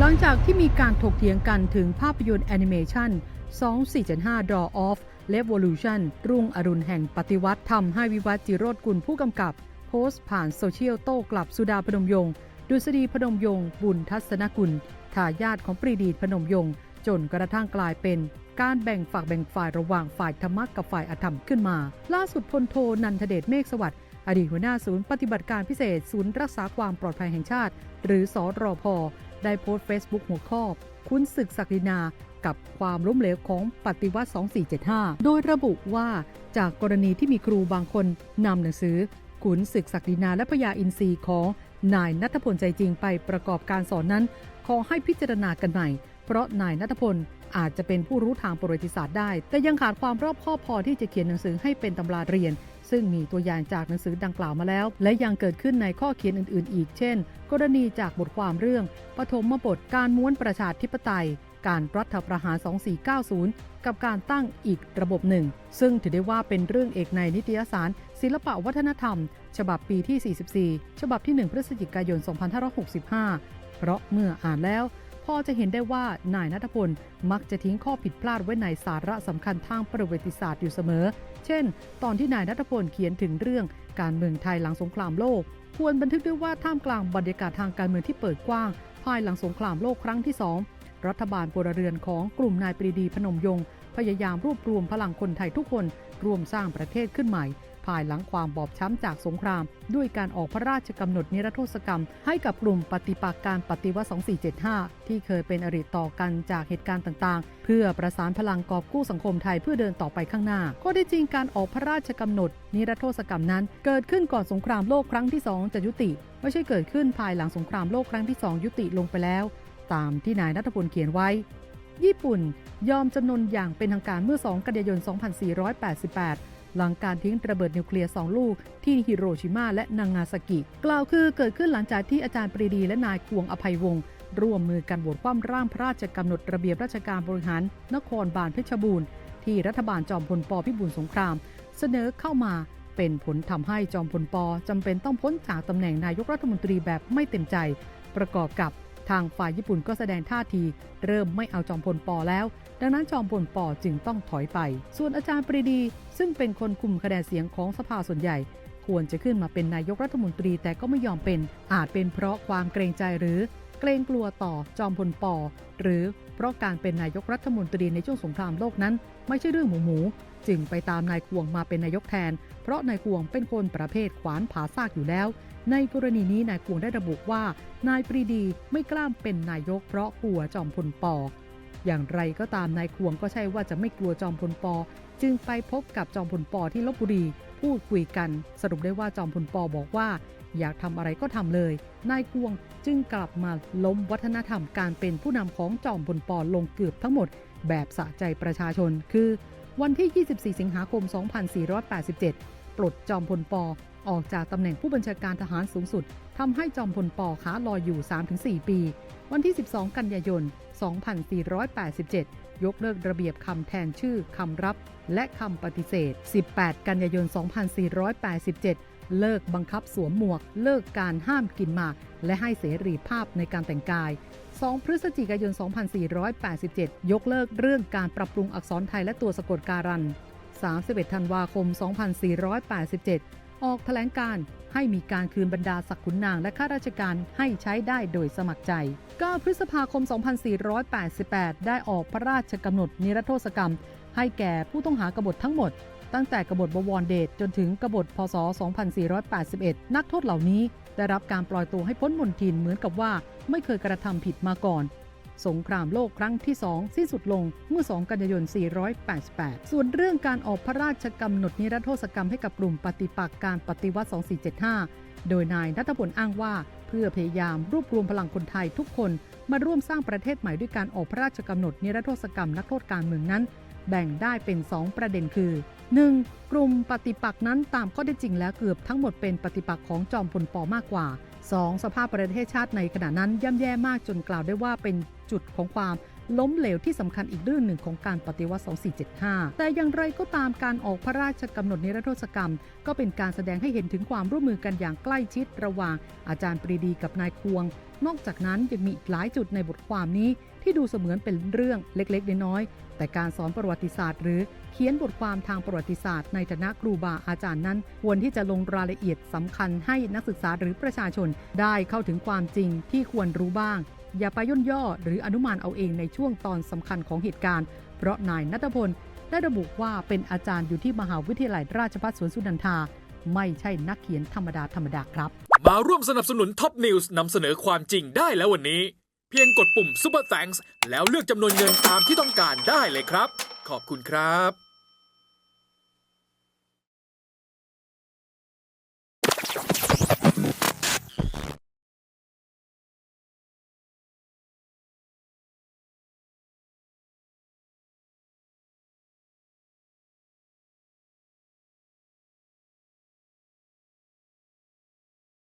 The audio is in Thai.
หลังจากที่มีการถกเถียงกันถึงภาพยนตร์แอนิเมชัน2475 Dawn of Revolution รุ่งอรุณแห่งปฏิวัติทำให้วิวัฒน์จิโรจน์กุลผู้กำกับโพสต์ผ่านโซเชียลโต้กลับสุดาพนมยงค์ดุษฎีพนมยงค์บุญทัศนกุลทายาทของปรีดีพนมยงค์จนกระทั่งกลายเป็นการแบ่งฝักแบ่งฝ่ายระหว่างฝ่ายธรรมะกับฝ่ายอธรรมขึ้นมาล่าสุดพลโทนันทเดชเมฆสวัสดิ์อดีตหัวหน้าศูนย์ปฏิบัติการพิเศษศูนย์รักษาความปลอดภัยแห่งชาติหรือสรพ.ได้โพสต์เฟซบุ๊กหัวข้อคุ้นศึกศักดินากับความล้มเหลวของปฏิวัติ2475โดยระบุว่าจากกรณีที่มีครูบางคนนำหนังสือขุนศึกศักดินาและพญาอินทรีของนายณัฐพลใจจริงไปประกอบการสอนนั้นขอให้พิจารณากันใหม่เพราะนายณัฐพลอาจจะเป็นผู้รู้ทางประวัติศาสตร์ได้แต่ยังขาดความรอบคอบพอที่จะเขียนหนังสือให้เป็นตำราเรียนซึ่งมีตัวอย่างจากหนังสือดังกล่าวมาแล้วและยังเกิดขึ้นในข้อเขียนอื่นๆอีกเช่นกรณีจากบทความเรื่องปฐมบทการม้วนประชาธิปไตยการรัฐประหาร2490กับการตั้งอีกระบบหนึ่งซึ่งถือได้ว่าเป็นเรื่องเอกในนิตยสารศิลปวัฒนธรรมฉบับปีที่44ฉบับที่1พฤศจิกายน2565เพราะเมื่ออ่านแล้วพอจะเห็นได้ว่านายณัฐพลมักจะทิ้งข้อผิดพลาดไว้ในสาระสำคัญทางประวัติศาสตร์อยู่เสมอเช่นตอนที่นายณัฐพลเขียนถึงเรื่องการเมืองไทยหลังสงครามโลกควรบันทึกด้วยว่าท่ามกลางบรรยากาศทางการเมืองที่เปิดกว้างภายหลังสงครามโลกครั้งที่2รัฐบาลพลเรือนของกลุ่มนายปรีดีพนมยงค์พยายามรวบรวมพลังคนไทยทุกคนร่วมสร้างประเทศขึ้นใหม่ภายหลังความบอบช้ำจากสงครามด้วยการออกพระราชกำหนดนิรโทษกรรมให้กับกลุ่มปฏิปักษ์การปฏิวัติ2475ที่เคยเป็นอริต่อกันจากเหตุการณ์ต่างๆเพื่อประสานพลังกอบกู้สังคมไทยเพื่อเดินต่อไปข้างหน้าก็ได้จริงการออกพระราชกำหนดนิรโทษกรรมนั้นเกิดขึ้นก่อนสงครามโลกครั้งที่2จะยุติไม่ใช่เกิดขึ้นภายหลังสงครามโลกครั้งที่2ยุติลงไปแล้วตามที่นายณัฐพลเขียนไว้ญี่ปุ่นยอมจำนนอย่างเป็นทางการเมื่อ2กันยายน2488หลังการทิ้งระเบิดนิวเคลียร์2ลูกที่ฮิโรชิมาและนางาซากิกล่าวคือเกิดขึ้นหลังจากที่อาจารย์ปรีดีและนายควงอภัยวงศ์ร่วมมือกันโหวตคว่ำร่างพระราชกำหนดระเบียบราชการบริหารนครบาลเพชรบูรณ์ที่รัฐบาลจอมพลป.พิบูลสงครามเสนอเข้ามาเป็นผลทำให้จอมพลป.จำเป็นต้องพ้นจากตำแหน่งนายกรัฐมนตรีแบบไม่เต็มใจประกอบกับทางฝ่ายญี่ปุ่นก็แสดงท่าทีเริ่มไม่เอาจอมพลป.แล้วดังนั้นจอมพลป.จึงต้องถอยไปส่วนอาจารย์ปรีดีซึ่งเป็นคนคุมคะแนนเสียงของสภาส่วนใหญ่ควรจะขึ้นมาเป็นนายกรัฐมนตรีแต่ก็ไม่ยอมเป็นอาจเป็นเพราะความเกรงใจหรือเกรงกลัวต่อจอมพลป.หรือเพราะการเป็นนายกรัฐมนตรีในช่วงสงครามโลกนั้นไม่ใช่เรื่องหมูจึงไปตามนายควงมาเป็นนายกแทนเพราะนายควงเป็นคนประเภทขวานผ่าซากอยู่แล้วในกรณีนี้นายควงได้ระบุว่านายปรีดีไม่กล้าเป็นนายกเพราะกลัวจอมพลป.อย่างไรก็ตามนายควงก็ใช่ว่าจะไม่กลัวจอมพลป.จึงไปพบกับจอมพลป.ที่ลพบุรีพูดคุยกันสรุปได้ว่าจอมพลป.บอกว่าอยากทำอะไรก็ทำเลยนายควงจึงกลับมาล้มวัฒนธรรมการเป็นผู้นำของจอมพลป.ลงเกือบทั้งหมดแบบสะใจประชาชนคือวันที่ 24 สิงหาคม 2487 ปลดจอมพลป.ออกจากตำแหน่งผู้บัญชาการทหารสูงสุดทำให้จอมพลป.ขาลอยอยู่ 3-4 ปีวันที่ 12 กันยายน 2487 ยกเลิกระเบียบคำแทนชื่อคำรับและคำปฏิเสธ 18 กันยายน 2487 เลิกบังคับสวมหมวกเลิกการห้ามกินหมากและให้เสรีภาพในการแต่งกาย 2 พฤศจิกายน 2487 ยกเลิกเรื่องการปรับปรุงอักษรไทยและตัวสะกดการัน 31 ธันวาคม 2487 ออกแถลงการให้มีการคืนบรรดาศักดิ์ขุนนางและข้าราชการให้ใช้ได้โดยสมัครใจ 9 พฤษภาคม 2488 ได้ออกพระราชกำหนดนิรโทษกรรมให้แก่ผู้ต้องหากบฏทั้งหมดตั้งแต่กบฏบวรเดชจนถึงกบฏพศ 2481 นักโทษเหล่านี้ได้รับการปล่อยตัวให้พ้นมนทินเหมือนกับว่าไม่เคยกระทำผิดมาก่อนสงครามโลกครั้งที่2สิ้นสุดลงเมื่อ 2 กันยายน 488 ส่วนเรื่องการออกพระราชกำหนดนิรโทษกรรมให้กับกลุ่มปฏิปักษ์การปฏิวัติ 2475 โดยนายณัฐพลอ้างว่าเพื่อพยายามรวบรวมพลังคนไทยทุกคนมาร่วมสร้างประเทศใหม่ด้วยการออกพระราชกำหนดนิรโทษกรรมนักโทษการเมืองนั้นแบ่งได้เป็น 2 ประเด็นคือ 1. กลุ่มปฏิปักษ์นั้นตามข้อเท็จจริงแล้วเกือบทั้งหมดเป็นปฏิปักษ์ของจอมพลป.มากกว่า 2. สภาพประเทศชาติในขณะนั้นย่ำแย่มากจนกล่าวได้ว่าเป็นจุดของความ ล้มเหลวที่สำคัญอีกเรื่องหนึ่งของการปฏิวัติ 2475 แต่อย่างไรก็ตามการออกพระราชกำหนดนิรโทษกรรมก็เป็นการแสดงให้เห็นถึงความร่วมมือกันอย่างใกล้ชิดระหว่างอาจารย์ปรีดีกับนายควงนอกจากนั้นยังมีอีกหลายจุดในบทความนี้ที่ดูเสมือนเป็นเรื่องเล็กๆน้อยๆแต่การสอนประวัติศาสตร์หรือเขียนบทความทางประวัติศาสตร์ในฐานะครูบาอาจารย์นั้นควรที่จะลงรายละเอียดสำคัญให้นักศึกษาหรือประชาชนได้เข้าถึงความจริงที่ควรรู้บ้างอย่าไปย่นย่อหรืออนุมานเอาเองในช่วงตอนสำคัญของเหตุการณ์เพราะนายณัฐพลได้ระบุว่าเป็นอาจารย์อยู่ที่มหาวิทยาลัยราชภัฏสวนสุนันทาไม่ใช่นักเขียนธรรมดาครับมาร่วมสนับสนุนท็อปนิวส์นำเสนอความจริงได้แล้ววันนี้เพียงกดปุ่ม Super Thanks แล้วเลือกจำนวนเงินตามที่ต้องการได้เลยครับขอบคุณครับ